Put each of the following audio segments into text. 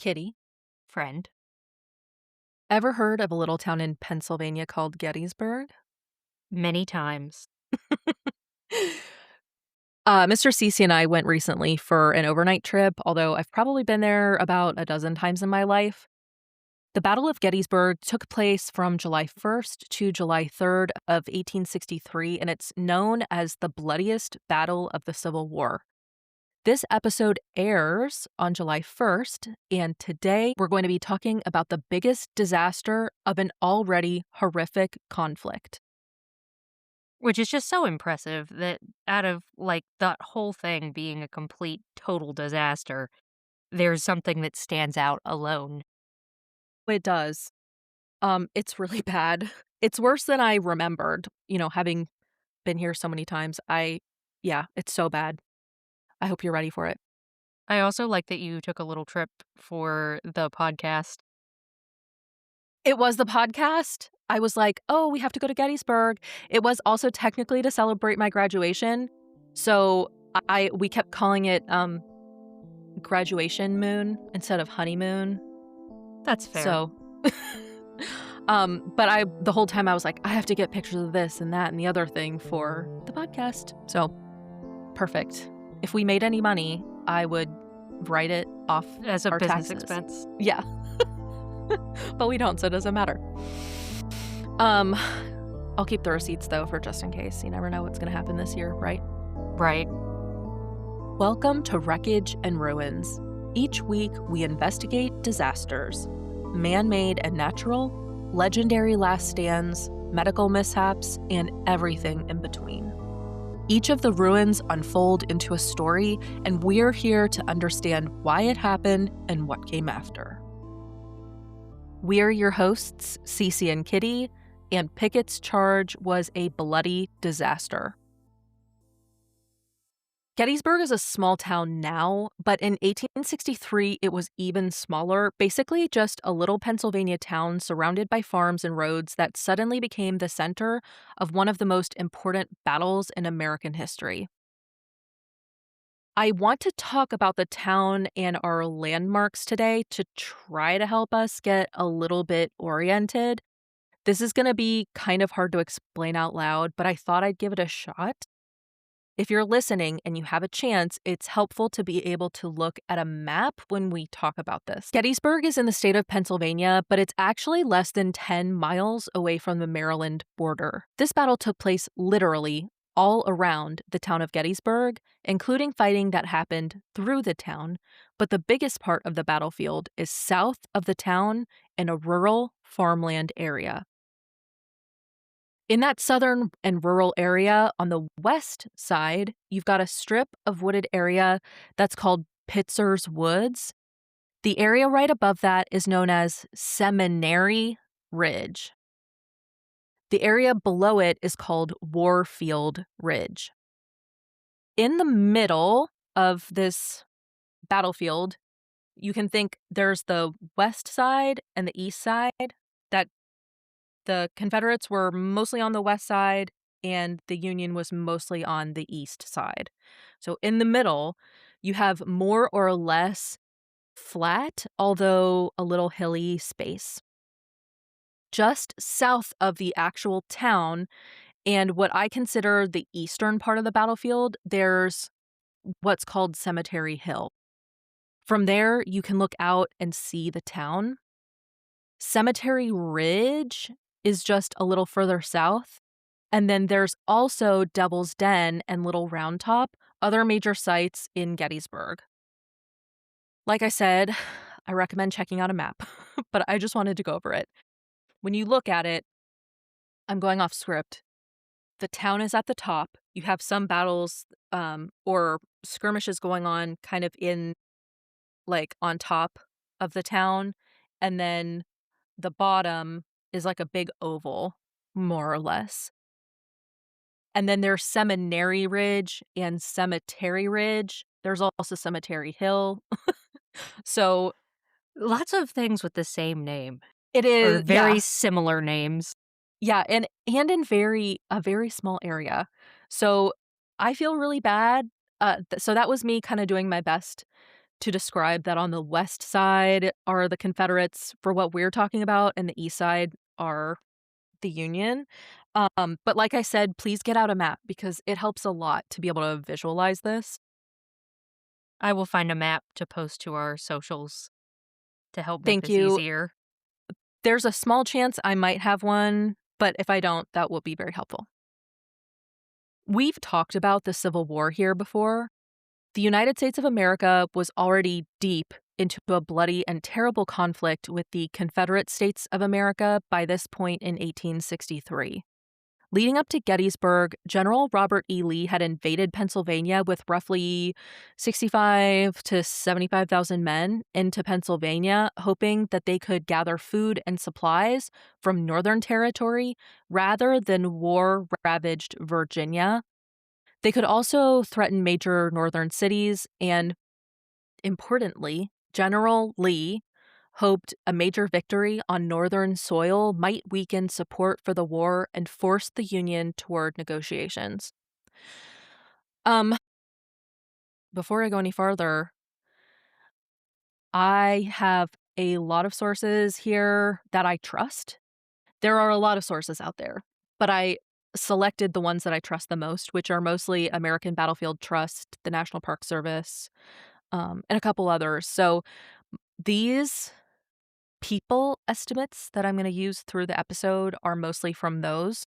Kitty. Friend. Ever heard of a little town in Pennsylvania called Gettysburg? Many times. Mr. Cece and I went recently for an overnight trip, although I've probably been there about a dozen times in my life. The Battle of Gettysburg took place from July 1st to July 3rd of 1863, and it's known as the bloodiest battle of the Civil War. This episode airs on July 1st, and today we're going to be talking about the biggest disaster of an already horrific conflict. Which is just so impressive that out of, that whole thing being a complete, total disaster, there's something that stands out alone. It does. It's really bad. It's worse than I remembered, having been here so many times. Yeah, it's so bad. I hope you're ready for it. I also like that you took a little trip for the podcast. It was the podcast. I was like, oh, we have to go to Gettysburg. It was also technically to celebrate my graduation. So we kept calling it graduation moon instead of honeymoon. That's fair. So but the whole time I was like, I have to get pictures of this and that and the other thing for the podcast. So perfect. If we made any money, I would write it off As a our business taxes. expense. Yeah. But we don't, so it doesn't matter. I'll keep the receipts though for just in case. You never know what's going to happen this year, right? Right. Welcome to Wreckage and Ruins. Each week we investigate disasters, man-made and natural, legendary last stands, medical mishaps, and everything in between. Each of the ruins unfold into a story, and we're here to understand why it happened and what came after. We're your hosts, Cece and Kitty, and Pickett's charge was a bloody disaster. Gettysburg is a small town now, but in 1863 it was even smaller, basically just a little Pennsylvania town surrounded by farms and roads that suddenly became the center of one of the most important battles in American history. I want to talk about the town and our landmarks today to try to help us get a little bit oriented. This is going to be kind of hard to explain out loud, but I thought I'd give it a shot. If you're listening and you have a chance, it's helpful to be able to look at a map when we talk about this. Gettysburg is in the state of Pennsylvania, but it's actually less than 10 miles away from the Maryland border. This battle took place literally all around the town of Gettysburg, including fighting that happened through the town, but the biggest part of the battlefield is south of the town in a rural farmland area. In that southern and rural area on the west side, you've got a strip of wooded area that's called Pitzer's Woods. The area right above that is known as Seminary Ridge. The area below it is called Warfield Ridge. In the middle of this battlefield, you can think there's the west side and the east side. That the Confederates were mostly on the west side and the Union was mostly on the east side. So in the middle, you have more or less flat, although a little hilly space. Just south of the actual town and what I consider the eastern part of the battlefield, there's what's called Cemetery Hill. From there, you can look out and see the town. Cemetery Ridge is just a little further south. And then there's also Devil's Den and Little Round Top, other major sites in Gettysburg. Like I said, I recommend checking out a map, but I just wanted to go over it. When you look at it, I'm going off script. The town is at the top. You have some battles or skirmishes going on kind of on top of the town. And then the bottom is like a big oval, more or less. And then there's Seminary Ridge and Cemetery Ridge. There's also Cemetery Hill. So Lots of things with the same name. it Or is very similar names. Yeah, and in a very small area. So I feel really bad. So that was me kind of doing my best to describe that on the west side are the Confederates for what we're talking about, and the east side are the Union. But like I said, please get out a map because it helps a lot to be able to visualize this. I will find a map to post to our socials to help make Thank this you. easier. There's a small chance I might have one, but if I don't, that will be very helpful. We've talked about the Civil War here before. The United States of America was already deep into a bloody and terrible conflict with the Confederate States of America by this point in 1863. Leading up to Gettysburg, General Robert E. Lee had invaded Pennsylvania with roughly 65 to 75,000 men into Pennsylvania, hoping that they could gather food and supplies from Northern Territory rather than war ravaged Virginia. They could also threaten major northern cities, and importantly, General Lee hoped a major victory on northern soil might weaken support for the war and force the Union toward negotiations. Um, Before I go any farther, I have a lot of sources here that I trust. There are a lot of sources out there, but I selected the ones that I trust the most, which are mostly American Battlefield Trust, the National Park Service, and a couple others. So these people estimates that I'm going to use through the episode are mostly from those.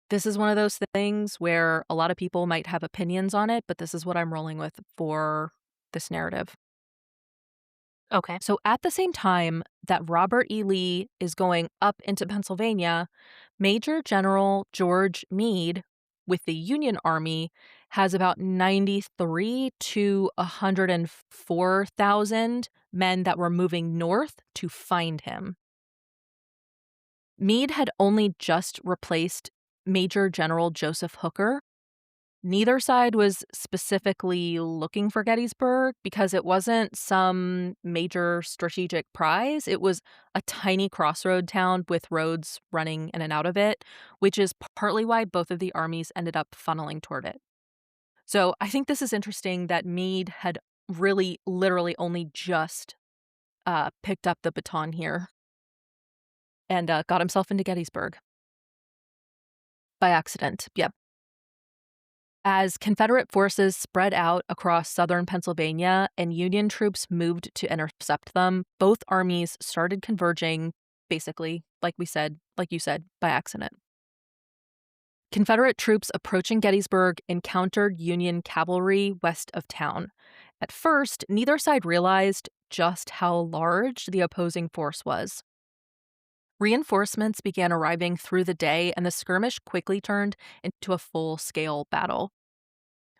This is one of those things where a lot of people might have opinions on it, but this is what I'm rolling with for this narrative. Okay. So, at the same time that Robert E. Lee is going up into Pennsylvania, Major General George Meade with the Union Army has about 93 to 104,000 men that were moving north to find him. Meade had only just replaced Major General Joseph Hooker. Neither side was specifically looking for Gettysburg because it wasn't some major strategic prize. It was a tiny crossroad town with roads running in and out of it, which is partly why both of the armies ended up funneling toward it. So I think this is interesting that Meade had really, literally only just picked up the baton here and got himself into Gettysburg by accident. Yep. As Confederate forces spread out across southern Pennsylvania and Union troops moved to intercept them, both armies started converging, basically, like you said, by accident. Confederate troops approaching Gettysburg encountered Union cavalry west of town. At first, neither side realized just how large the opposing force was. Reinforcements began arriving through the day, and the skirmish quickly turned into a full-scale battle.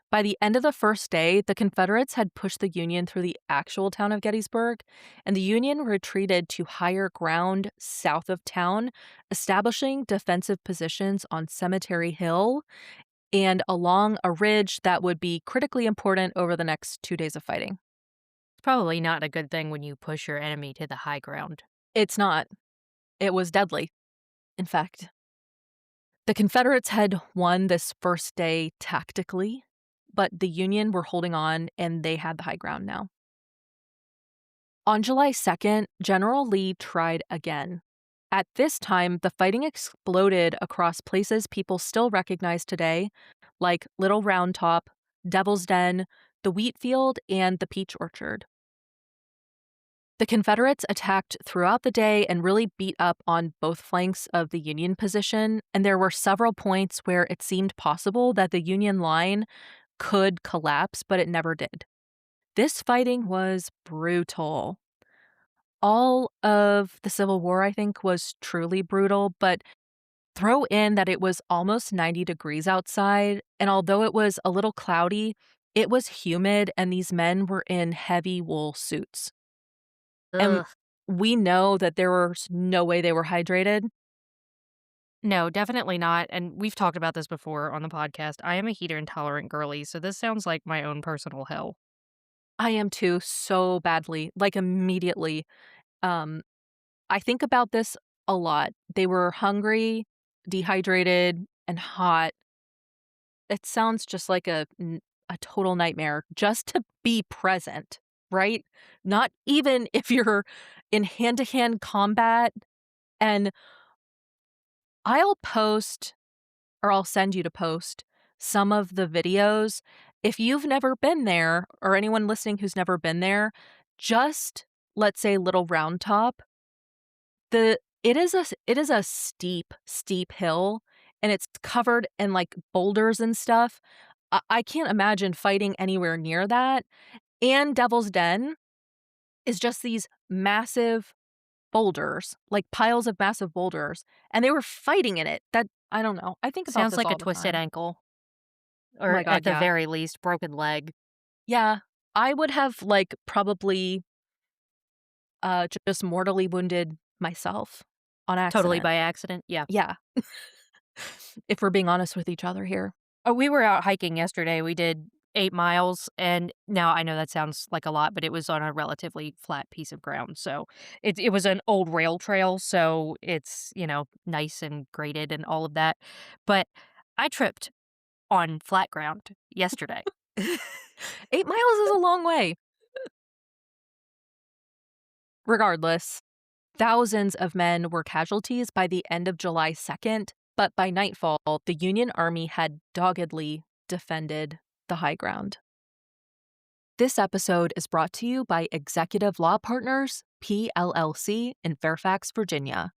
By the end of the first day, the Confederates had pushed the Union through the actual town of Gettysburg, and the Union retreated to higher ground south of town, establishing defensive positions on Cemetery Hill and along a ridge that would be critically important over the next 2 days of fighting. It's probably not a good thing when you push your enemy to the high ground. It's not. It was deadly, in fact. The Confederates had won this first day tactically, but the Union were holding on and they had the high ground now. On July 2nd, General Lee tried again. At this time, the fighting exploded across places people still recognize today, like Little Round Top, Devil's Den, the wheat field, and the peach orchard. The Confederates attacked throughout the day and really beat up on both flanks of the Union position, and there were several points where it seemed possible that the Union line could collapse, but it never did. This fighting was brutal. All of the Civil War, I think, was truly brutal, but throw in that it was almost 90 degrees outside, and although it was a little cloudy, it was humid, and these men were in heavy wool suits. And Ugh. we know that there was no way they were hydrated. No, definitely not, and we've talked about this before on the podcast. I am a heater intolerant girly, so this sounds like my own personal hell. I am too, so badly, like immediately. Um, I think about this a lot. They were hungry, dehydrated, and hot. It sounds just like a total nightmare just to be present. right? Not even if you're in hand-to-hand combat, and I'll post or I'll send you to post some of the videos. If you've never been there or anyone listening who's never been there, just let's say Little Round Top, it is a steep, steep hill, and it's covered in, like, boulders and stuff. I can't imagine fighting anywhere near that, and Devil's Den is just these massive boulders, like piles of massive boulders, and they were fighting in it. That I don't know. I think about Sounds this like a all the twisted time. ankle, Oh or my at god, the yeah. very least, broken leg. Yeah. I would have, like, probably, just mortally wounded myself on Totally accident. by accident, yeah. Yeah, if we're being honest with each other here. We were out hiking yesterday, we did 8 miles, and now I know that sounds like a lot, but it was on a relatively flat piece of ground, so it was an old rail trail, so it's, nice and graded and all of that, but I tripped on flat ground yesterday. 8 miles is a long way. Regardless, thousands of men were casualties by the end of July 2nd, but by nightfall, the Union Army had doggedly defended the high ground. This episode is brought to you by Executive Law Partners, PLLC, in Fairfax, Virginia.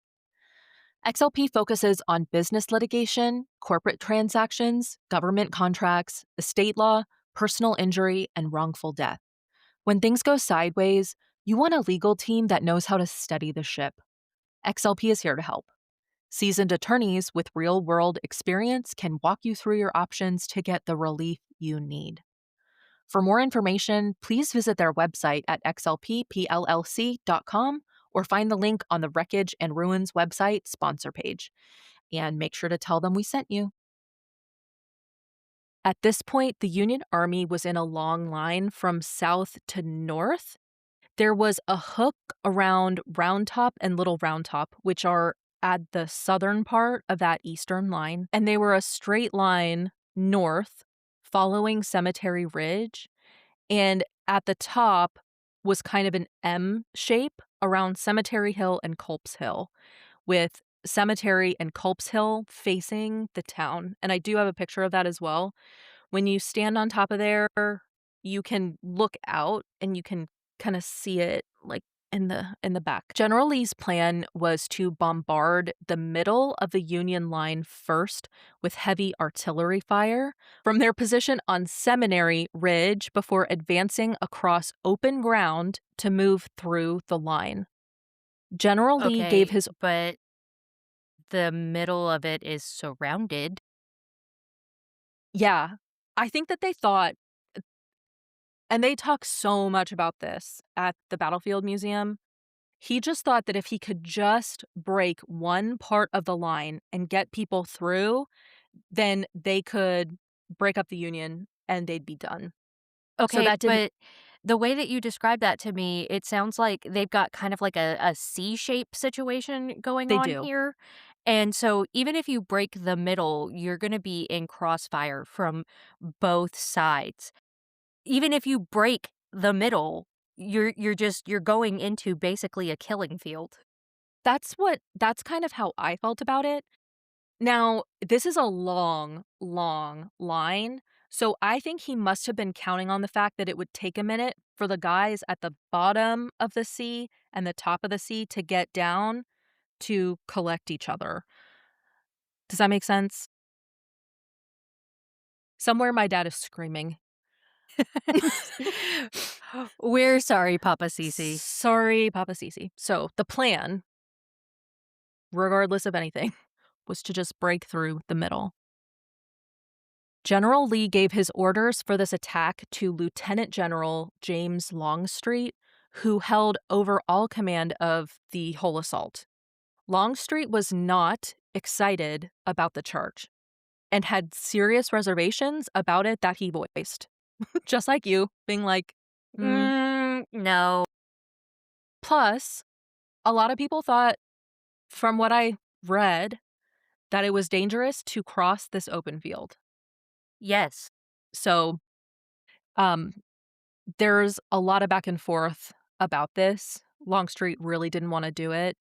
XLP focuses on business litigation, corporate transactions, government contracts, estate law, personal injury, and wrongful death. When things go sideways, you want a legal team that knows how to steady the ship. XLP is here to help. Seasoned attorneys with real world experience can walk you through your options to get the relief you need. For more information, please visit their website at xlppllc.com or find the link on the Wreckage and Ruins website sponsor page. And make sure to tell them we sent you. At this point, the Union Army was in a long line from south to north. There was a hook around Round Top and Little Round Top, which are at the southern part of that eastern line, and they were a straight line north following Cemetery Ridge. And at the top was kind of an M shape around Cemetery Hill and Culp's Hill, with Cemetery and Culp's Hill facing the town. And I do have a picture of that as well. When you stand on top of there, you can look out and you can kind of see it like in the back. General Lee's plan was to bombard the middle of the Union line first with heavy artillery fire from their position on Seminary Ridge before advancing across open ground to move through the line. General Lee gave Okay, his but the middle of it is surrounded. yeah, I think that they thought, and they talk so much about this at the Battlefield Museum. He just thought that if he could just break one part of the line and get people through, then they could break up the Union and they'd be done. So Okay, that didn't but the way that you described that to me, it sounds like they've got kind of like a C-shape situation going they on do. here. And so even if you break the middle, you're going to be in crossfire from both sides. Even if you break the middle, you're going into basically a killing field. That's kind of how I felt about it. Now, this is a long, long line, so I think he must have been counting on the fact that it would take a minute for the guys at the bottom of the sea and the top of the sea to get down to collect each other. Does that make sense? Somewhere my dad is screaming. We're sorry, Papa Cece. Sorry, Papa Sisi. So the plan, regardless of anything, was to just break through the middle. General Lee gave his orders for this attack to Lieutenant General James Longstreet, who held overall command of the whole assault. Longstreet was not excited about the charge and had serious reservations about it that he voiced. Just like you, being like, hmm. No. Plus, a lot of people thought, from what I read, that it was dangerous to cross this open field. Yes. So, um, There's a lot of back and forth about this. Longstreet really didn't wanna do it.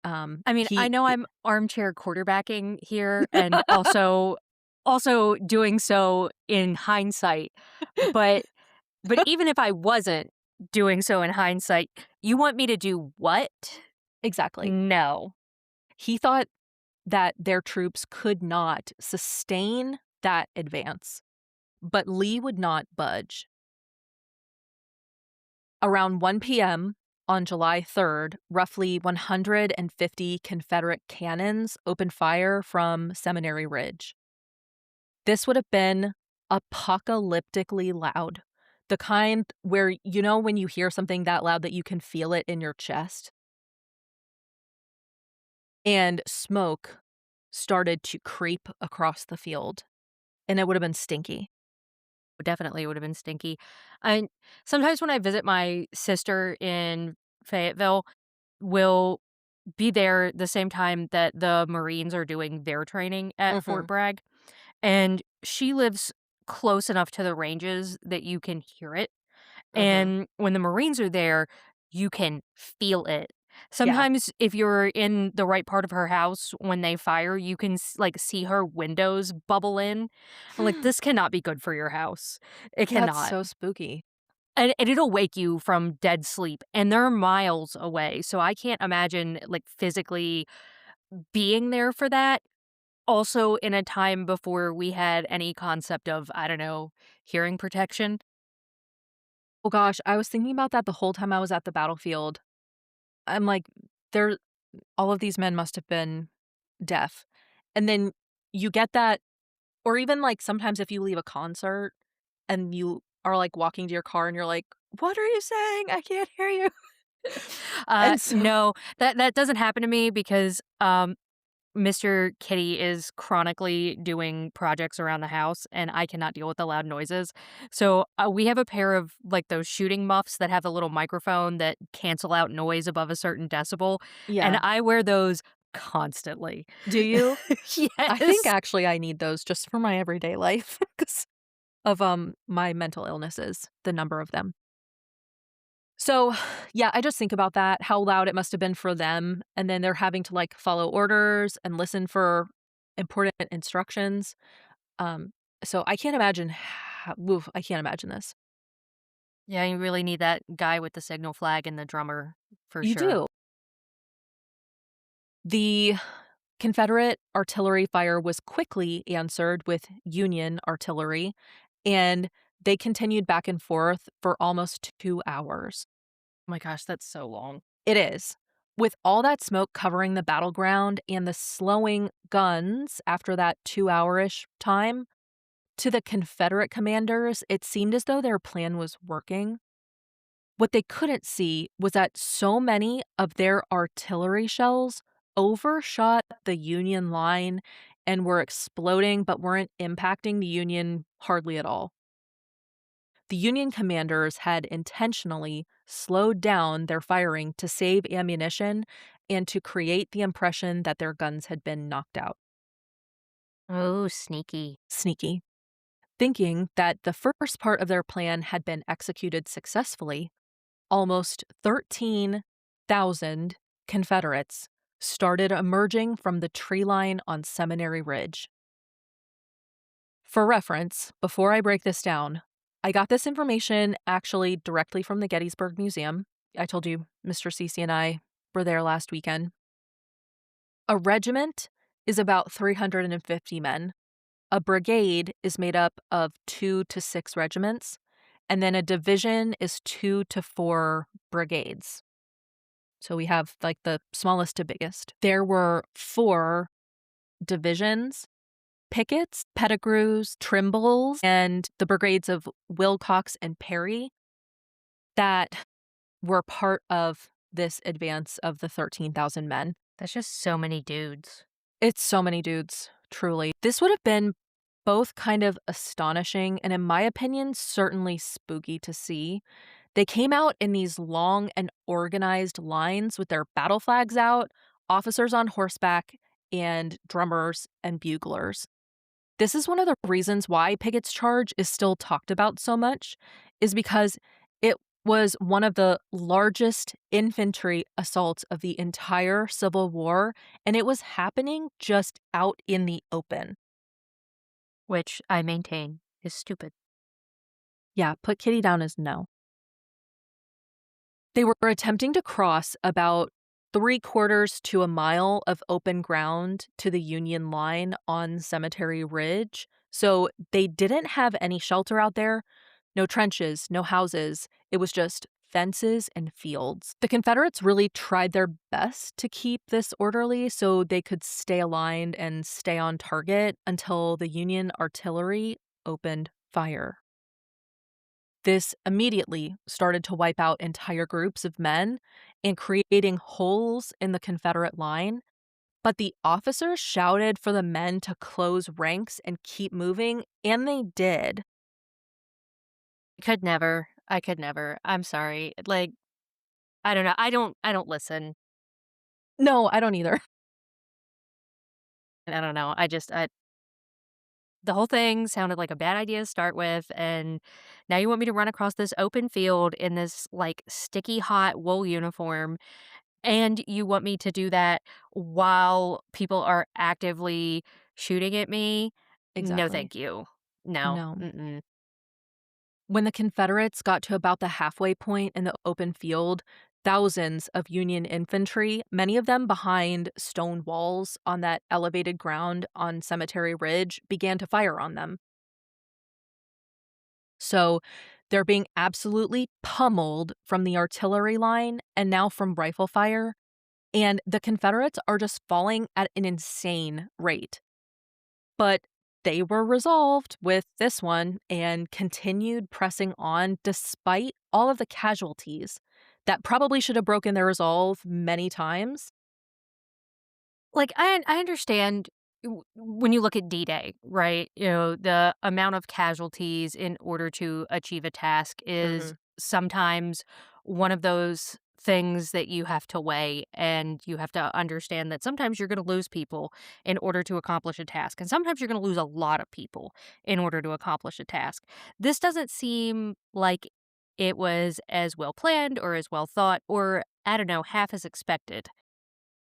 I mean, I He know I'm armchair quarterbacking here and also doing so in hindsight, but even if I wasn't doing so in hindsight, you want me to do what? Exactly. No. He thought that their troops could not sustain that advance, but Lee would not budge. Around 1 p.m. on July 3rd, roughly 150 Confederate cannons opened fire from Seminary Ridge. This would have been apocalyptically loud. The kind where, when you hear something that loud that you can feel it in your chest? And smoke started to creep across the field, and it would have been stinky. Definitely would have been stinky. I sometimes when I visit my sister in Fayetteville, we'll be there the same time that the Marines are doing their training at Fort Mhm, Bragg, and she lives close enough to the ranges that you can hear it. mhm. And when the Marines are there, you can feel it. Yeah. Sometimes if you're in the right part of her house when they fire, you can like see her windows bubble in. I'm like, this cannot be good for your house. It That's cannot. so spooky. And it'll wake you from dead sleep. And they're miles away. So I can't imagine like physically being there for that. Also in a time before we had any concept of, I don't know, hearing protection. Oh gosh, I was thinking about that the whole time I was at the battlefield. I'm like, there all of these men must have been deaf. And then you get that, or even, like, sometimes if you leave a concert and you are, like, walking to your car and you're like, "What are you saying? I can't hear you." And so No, that doesn't happen to me because Mr. Kitty is chronically doing projects around the house, and I cannot deal with the loud noises. So we have a pair of like those shooting muffs that have a little microphone that cancel out noise above a certain decibel, and yeah. I wear those constantly. Do you? I think Yes. actually I need those just for my everyday life 'cause of, my mental illnesses, the number of them. So, yeah, I just think about that, how loud it must have been for them, and then they're having to, like, follow orders and listen for important instructions. Um, so I can't imagine ho oof, I can't imagine this. Yeah, you really need that guy with the signal flag and the drummer for You sure. do. The Confederate artillery fire was quickly answered with Union artillery, and they continued back and forth for almost 2 hours. Oh my gosh, that's so long. It is. With all that smoke covering the battleground and the slowing guns after that 2-hour-ish time, to the Confederate commanders, it seemed as though their plan was working. What they couldn't see was that so many of their artillery shells overshot the Union line and were exploding but weren't impacting the Union hardly at all. The Union commanders had intentionally slowed down their firing to save ammunition and to create the impression that their guns had been knocked out. Oh, sneaky. Sneaky. Thinking that the first part of their plan had been executed successfully, almost 13,000 Confederates started emerging from the tree line on Seminary Ridge. For reference, before I break this down, I got this information actually directly from the Gettysburg Museum. I told you Mr. Cece and I were there last weekend. A regiment is about 350 men. A brigade is made up of 2 to 6 regiments, and then a division is 2 to 4 brigades. So we have, like, the smallest to biggest. There were 4 divisions: Picketts, Pettigrews, Trimbulls, and the brigades of Wilcox and Perry that were part of this advance of the 13,000 men. That's just so many dudes. It's so many dudes, truly. This would have been both kind of astonishing and, in my opinion, certainly spooky to see. They came out in these long and organized lines with their battle flags out, officers on horseback, and drummers and buglers. This is one of the reasons why Pickett's charge is still talked about so much, is because It was one of the largest infantry assaults of the entire Civil War, and it was happening just out in the open. which I maintain is stupid. Yeah, put Kitty down as no. They were attempting to cross about 3/4 to a mile of open ground to the Union line on Cemetery Ridge, so they didn't have any shelter out there, no trenches, no houses. It was just fences and fields. The Confederates really tried their best to keep this orderly so they could stay aligned and stay on target until the Union artillery opened fire. This immediately started to wipe out entire groups of men and creating holes in the Confederate line. But the officers shouted for the men to close ranks and keep moving, and they did. Could never. I could never. I'm sorry. Like, I don't know. I don't listen. No, I don't either. I don't know. I the whole thing sounded like a bad idea to start with, and now you want me to run across this open field in this, like, sticky hot wool uniform, and you want me to do that while people are actively shooting at me? No, Exactly. thank you. No. No. Mm-mm. When the Confederates got to about the halfway point in the open field, thousands of Union infantry, many of them behind stone walls on that elevated ground on Cemetery Ridge, began to fire on them. So they're being absolutely pummeled from the artillery line and now from rifle fire. And the Confederates are just falling at an insane rate. But they were resolved with this one and continued pressing on despite all of the casualties that probably should have broken their resolve many times. Like, I understand when you look at D-Day, right? You know, the amount of casualties in order to achieve a task is Mhm. sometimes one of those things that you have to weigh, and you have to understand that sometimes you're gonna lose people in order to accomplish a task, and sometimes you're gonna lose a lot of people in order to accomplish a task. This doesn't seem like it was as well planned or as well thought or, I don't know, half as expected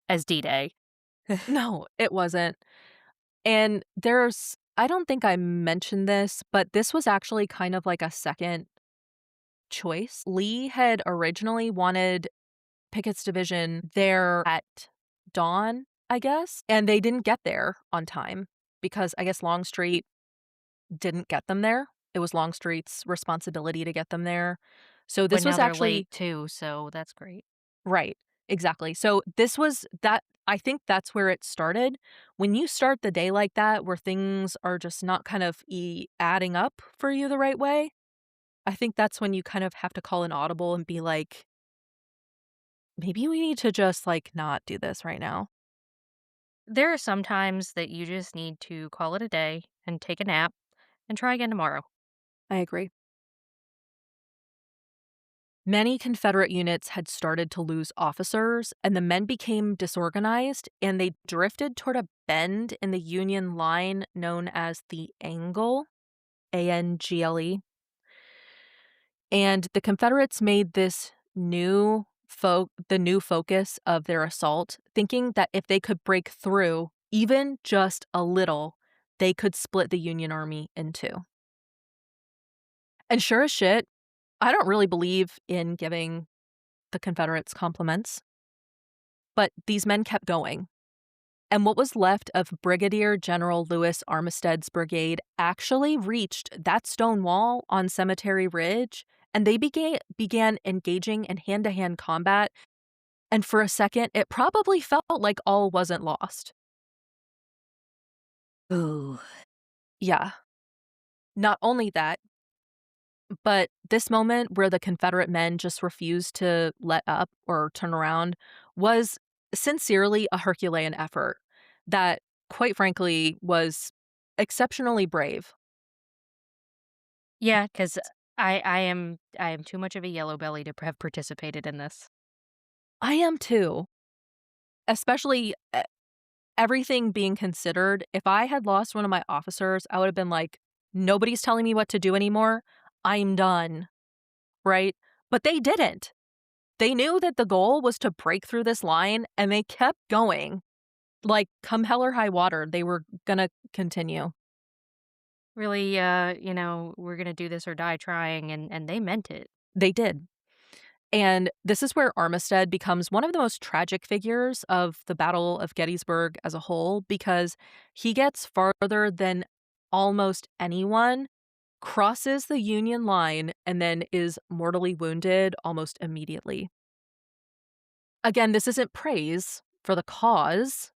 as D-Day. No, it wasn't. And I don't think I mentioned this, but this was actually kind of like a second choice. Lee had originally wanted Pickett's division there at dawn, I guess, and they didn't get there on time because I guess Longstreet didn't get them there. It was Longstreet's responsibility to get them there. So But this now was they're late actually too, so that's great. right, exactly. So this was that I think that's where it started. When you start the day like that, where things are just not kind of adding up for you the right way, I think that's when you kind of have to call an audible and be like, maybe we need to just like not do this right now. There are some times that you just need to call it a day and take a nap and try again tomorrow. I agree. Many Confederate units had started to lose officers, and the men became disorganized and they drifted toward a bend in the Union line known as the Angle, Angle. And the Confederates made this the new focus of their assault, thinking that if they could break through even just a little, they could split the Union army in two. And sure as shit, I don't really believe in giving the Confederates compliments, but these men kept going. And what was left of Brigadier General Lewis Armistead's brigade actually reached that stone wall on Cemetery Ridge, and they began engaging in hand-to-hand combat, and for a second, it probably felt like all wasn't lost. Ooh. Yeah. Not only that, but this moment where the Confederate men just refused to let up or turn around was sincerely a Herculean effort that, quite frankly, was exceptionally brave. Yeah, because I am too much of a yellow belly to have participated in this. I am too, especially everything being considered. If I had lost one of my officers, I would have been like, nobody's telling me what to do anymore. I'm done. right? But they didn't. They knew that the goal was to break through this line, and they kept going. Like, come hell or high water, they were gonna continue. Really, we're gonna do this or die trying, and they meant it. They did. And this is where Armistead becomes one of the most tragic figures of the Battle of Gettysburg as a whole because he gets farther than almost anyone, crosses the Union line, and then is mortally wounded almost immediately. Again, this isn't praise for the cause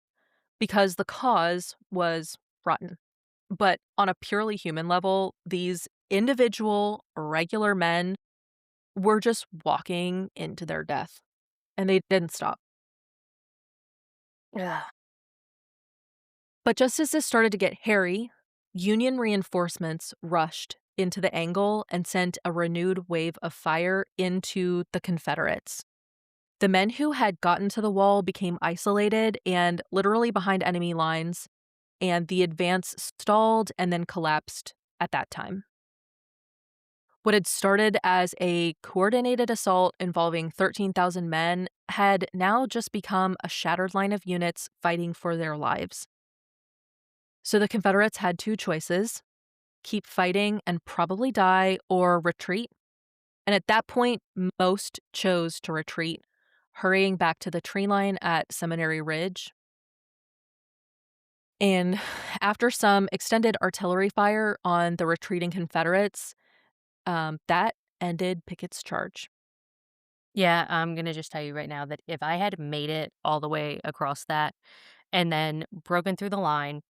because the cause was rotten. But on a purely human level, these individual, regular men were just walking into their death, and they didn't stop. Ugh. But just as this started to get hairy, Union reinforcements rushed into the angle and sent a renewed wave of fire into the Confederates. The men who had gotten to the wall became isolated and literally behind enemy lines, and the advance stalled and then collapsed at that time. What had started as a coordinated assault involving 13,000 men had now just become a shattered line of units fighting for their lives. So the Confederates had two choices: keep fighting and probably die, or retreat. And at that point, most chose to retreat, hurrying back to the tree line at Seminary Ridge. And after some extended artillery fire on the retreating Confederates, that ended Pickett's charge. Yeah, I'm gonna just tell you right now that if I had made it all the way across that and then broken through the line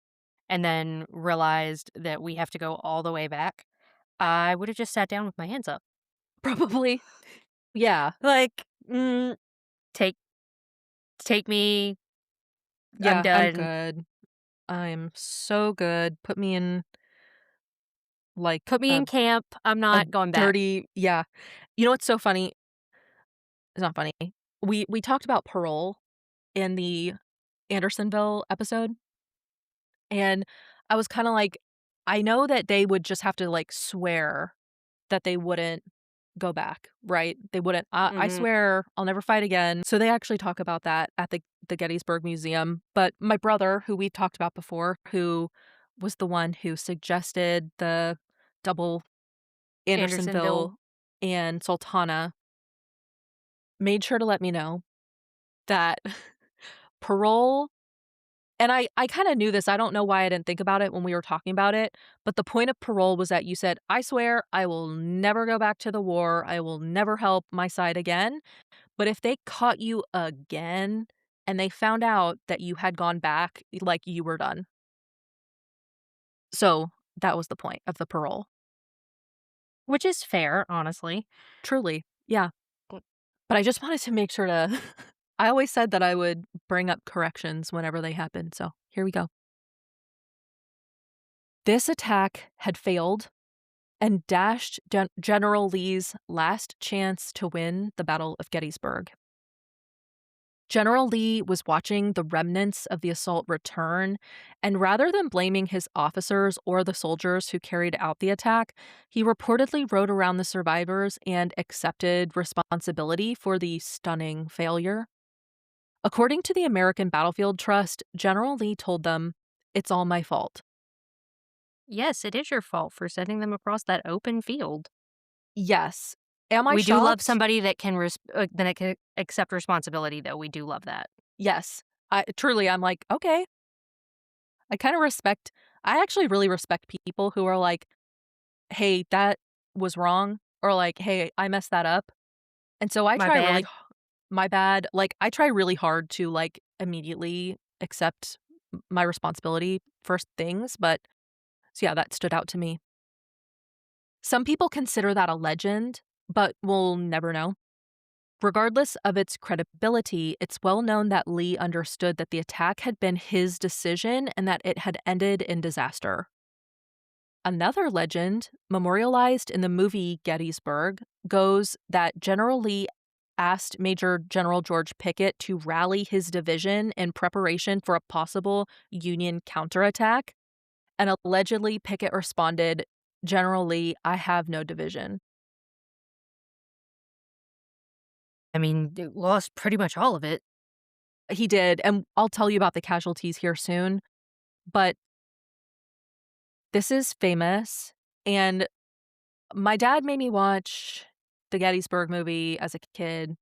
and then realized that we have to go all the way back, I would have just sat down with my hands up. Probably. Yeah. Like, take take me. I'm Yeah, I'm done. good. I'm so good. Put me in, like, Put me in camp. I'm a not going back. dirty yeah. You know what's so funny? It's not funny. We talked about parole in the Andersonville episode, and I was kinda like, I know that they would just have to, like, swear that they wouldn't go back, right? They wouldn't, I Mhm. swear I'll never fight again." So they actually talk about that at the Gettysburg Museum, but my brother, who we've talked about before, who was the one who suggested the double Andersonville. Andersonville and Sultana, made sure to let me know that parole, and I kinda knew this, I don't know why I didn't think about it when we were talking about it, but the point of parole was that you said, "I swear I will never go back to the war, I will never help my side again," but if they caught you again and they found out that you had gone back, like, you were done. So, that was the point of the parole. Which is fair, honestly. Truly, yeah. But I just wanted to make sure to I always said that I would bring up corrections whenever they happened, so here we go. This attack had failed and dashed General Lee's last chance to win the Battle of Gettysburg. General Lee was watching the remnants of the assault return, and rather than blaming his officers or the soldiers who carried out the attack, he reportedly rode around the survivors and accepted responsibility for the stunning failure. According to the American Battlefield Trust, General Lee told them, "It's all my fault." Yes, it is your fault for sending them across that open field. Yes. Am I We do love shocked? somebody that can accept responsibility, though. We do love that. Yes. I'm like, "Okay." I actually really respect people who are like, "Hey, that was wrong," or like, "Hey, I messed that up." And so I My try really bad. h my bad, like, I try really hard to, like, immediately accept my responsibility for things, but so yeah, that stood out to me. Some people consider that a legend, but we'll never know. Regardless of its credibility, it's well known that Lee understood that the attack had been his decision and that it had ended in disaster. Another legend, memorialized in the movie Gettysburg, goes that General Lee asked Major General George Pickett to rally his division in preparation for a possible Union counterattack. And allegedly, Pickett responded, "General Lee, I have no division." I mean, they lost pretty much all of it. He did, and I'll tell you about the casualties here soon, but this is famous, and my dad made me watch the Gettysburg movie as a kid,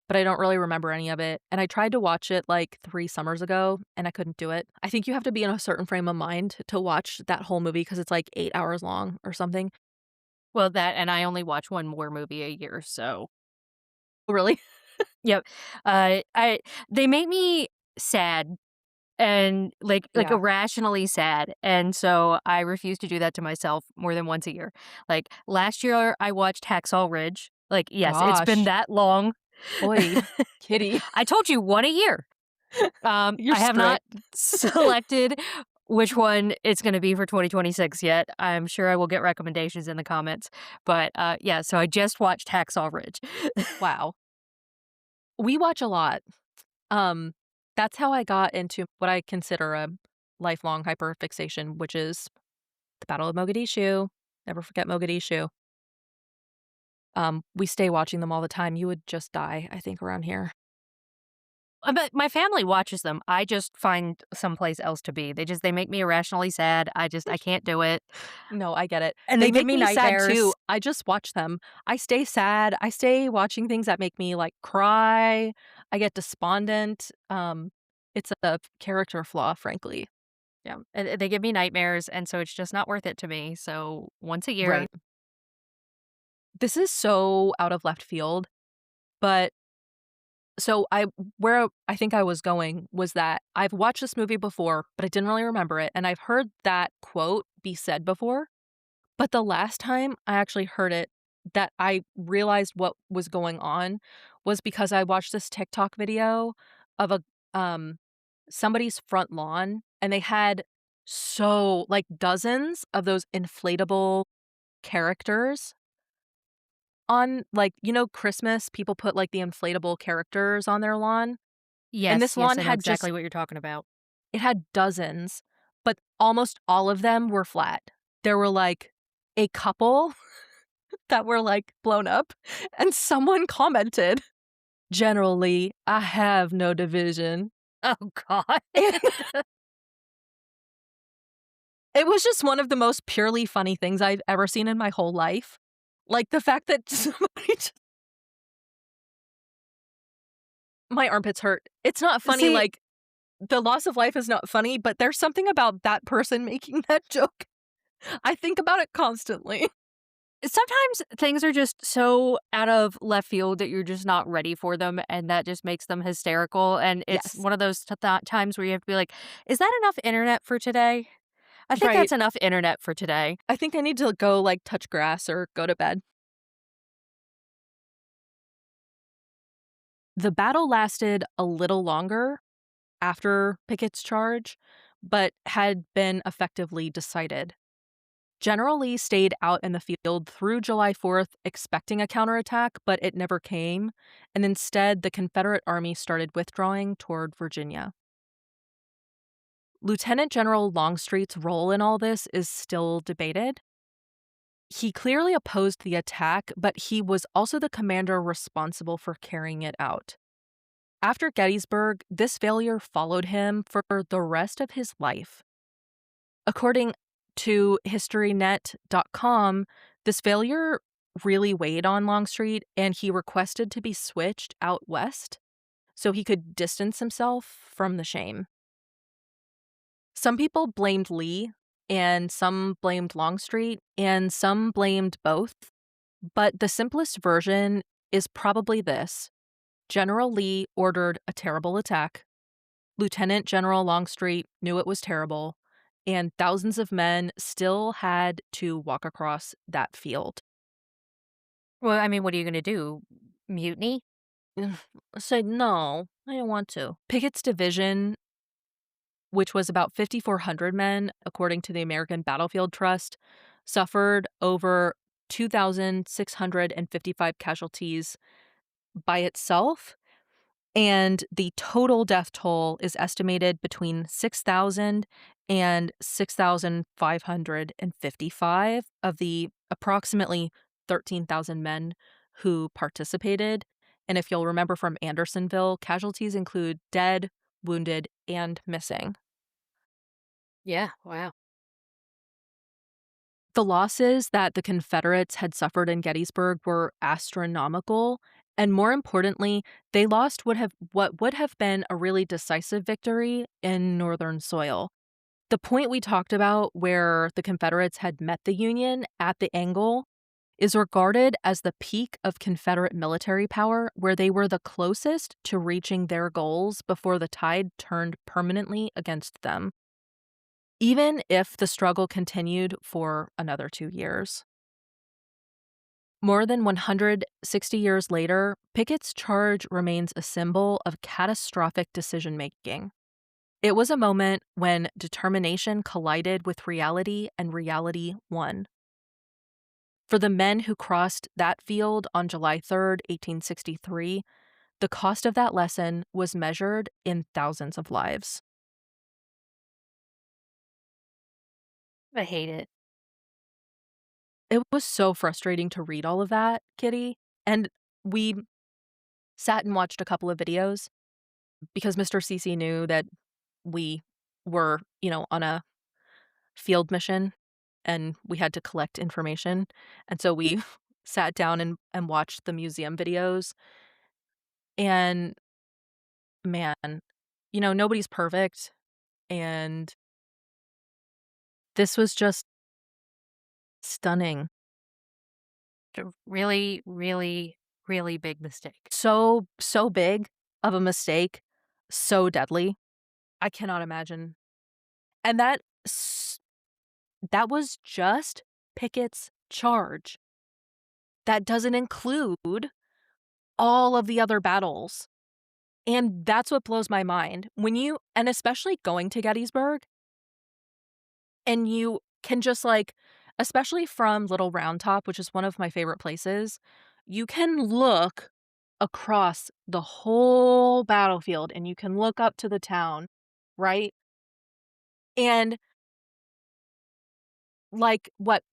but I don't really remember any of it, and I tried to watch it, like, 3 summers ago, and I couldn't do it. I think you have to be in a certain frame of mind to watch that whole movie because it's, like, 8 hours long or something. Well, that and I only watch one war movie a year, so Really? yep. I they make me sad and, like, Yeah. irrationally sad, and so I refuse to do that to myself more than once a year. Like, last year, I watched Hacksaw Ridge. Like, yes, it's been Gosh. that long. Oi, kitty. I told you, one a year. You're I have not strict. selected which one it's gonna be for 2026 yet. I'm sure I will get recommendations in the comments, but, yeah, so I just watched Hacksaw Ridge. Wow. We watch a lot. Um, that's how I got into what I consider a lifelong hyperfixation, which is the Battle of Mogadishu. Never forget Mogadishu. We stay watching them all the time. You would just die, I think, around here. But my family watches them. I just find someplace else to be. They make me irrationally sad. I can't do it, No, I get it. and they They give make me me sad too. nightmares. I just watch them. I stay sad. I stay watching things that make me, like, cry. I get despondent. It's a character flaw, frankly. Yeah, and they give me nightmares, and so it's just not worth it to me, so once a year. Right. This is so out of left field, but so where I think I was going was that I've watched this movie before, but I didn't really remember it, and I've heard that quote be said before, but the last time I actually heard it that I realized what was going on was because I watched this TikTok video of um somebody's front lawn, and they had like, dozens of those inflatable characters on, like, Christmas, people put, like, the inflatable characters on their lawn, and Yes, this yes, lawn I know had exactly just what you're talking about. it had dozens, but almost all of them were flat. There were, like, a couple that were, like, blown up, and someone commented, "Generally, I have no division." Oh god. And it was just one of the most purely funny things I've ever seen in my whole life. Like, the fact that somebody just my armpits hurt. It's not funny, See, like, the loss of life is not funny, but there's something about that person making that joke. I think about it constantly. sometimes things are just so out of left field that you're just not ready for them, and that just makes them hysterical, and it's Yes. one of those times where you have to be like, "Is that enough internet for today? I think Right. that's enough internet for today." I think I need to go, like, touch grass or go to bed. The battle lasted a little longer after Pickett's charge, but had been effectively decided. General Lee stayed out in the field through July 4th, expecting a counterattack, but it never came, and instead the Confederate Army started withdrawing toward Virginia. Lieutenant General Longstreet's role in all this is still debated. He clearly opposed the attack, but he was also the commander responsible for carrying it out. After Gettysburg, this failure followed him for the rest of his life. According to historynet.com, this failure really weighed on Longstreet, and he requested to be switched out west so he could distance himself from the shame. Some people blamed Lee, and some blamed Longstreet, and some blamed both. But the simplest version is probably this: General Lee ordered a terrible attack. Lieutenant General Longstreet knew it was terrible, and thousands of men still had to walk across that field. Well, I mean, what are you gonna do? Mutiny? Ugh, I said, no, I don't want to. Pickett's division, which was about 5,400 men, according to the American Battlefield Trust, suffered over 2,655 casualties by itself, and the total death toll is estimated between 6,000 and 6,555 of the approximately 13,000 men who participated. And if you'll remember from Andersonville, casualties include dead, wounded, and missing. Yeah, wow. The losses that the Confederates had suffered in Gettysburg were astronomical, and more importantly, they lost what would have been a really decisive victory in Northern soil. The point we talked about where the Confederates had met the Union at the angle is regarded as the peak of Confederate military power, where they were the closest to reaching their goals before the tide turned permanently against them, even if the struggle continued for another 2 years. More than 160 years later, Pickett's charge remains a symbol of catastrophic decision making. It was a moment when determination collided with reality and reality won. For the men who crossed that field on July 3rd, 1863, the cost of that lesson was measured in thousands of lives. I hate it. It was so frustrating to read all of that, Kitty. And we sat and watched a couple of videos because Mr. Cece knew that we were, on a field mission and we had to collect information. And so we sat down and watched the museum videos. And man, nobody's perfect. And this was just stunning. A really, really, really big mistake. So, so big of a mistake, so deadly. I cannot imagine. And that was just Pickett's charge. That doesn't include all of the other battles. And that's what blows my mind. And especially going to Gettysburg, and you can just especially from Little Round Top, which is one of my favorite places, you can look across the whole battlefield and you can look up to the town, right? And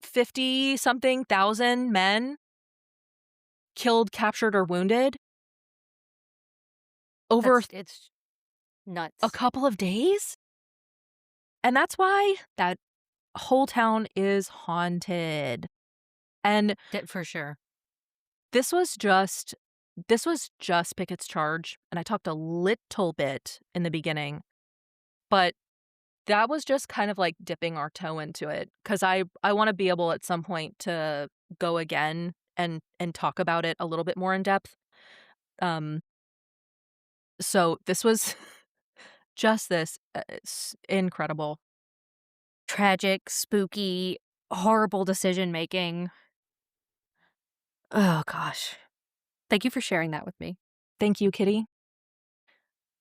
50 something thousand men killed, captured, or wounded over It's a nuts. couple of days? And that's why that whole town is haunted. And For sure. this was just Pickett's charge, and I talked a little bit in the beginning, but that was just kind of like dipping our toe into it because I wanna be able at some point to go again and talk about it a little bit more in depth. Um, so this was just it's incredible. Tragic, spooky, horrible decision making. Oh gosh. Thank you for sharing that with me. Thank you, Kitty.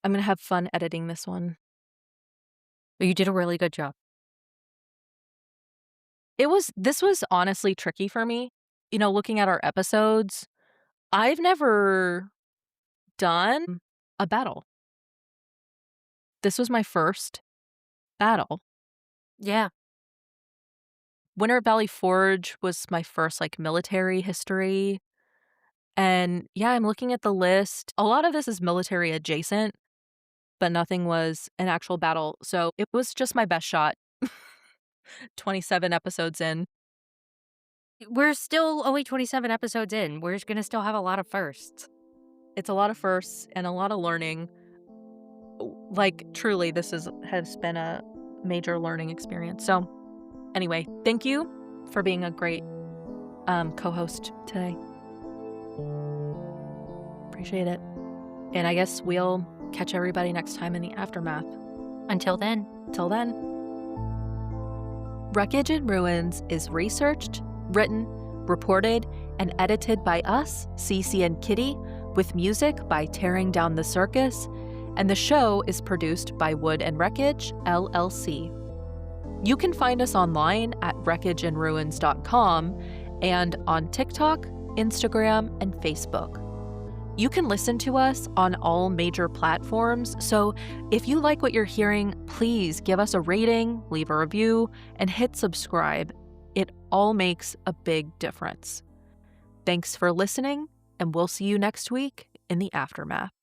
I'm gonna have fun editing this one. You did a really good job. This was honestly tricky for me. Looking at our episodes, I've never done a battle. This was my first battle. Yeah. Winter Valley Forge was my first, military history, and, yeah, I'm looking at the list. A lot of this is military adjacent, but nothing was an actual battle, so it was just my best shot. 27 episodes in. We're still only 27 episodes in. We're gonna still have a lot of firsts. It's a lot of firsts and a lot of learning. Truly, this has been a major learning experience. So, anyway, thank you for being a great co-host today. Appreciate it. And I guess we'll catch everybody next time in the aftermath. Until then. Till then. Wreckage and Ruins is researched, written, reported, and edited by us, Cece and Kitty, with music by Tearing Down the Circus, and the show is produced by Wood and Wreckage, LLC. You can find us online at wreckageandruins.com and on TikTok, Instagram, and Facebook. You can listen to us on all major platforms, so if you like what you're hearing, please give us a rating, leave a review, and hit subscribe. It all makes a big difference. Thanks for listening, and we'll see you next week in the aftermath.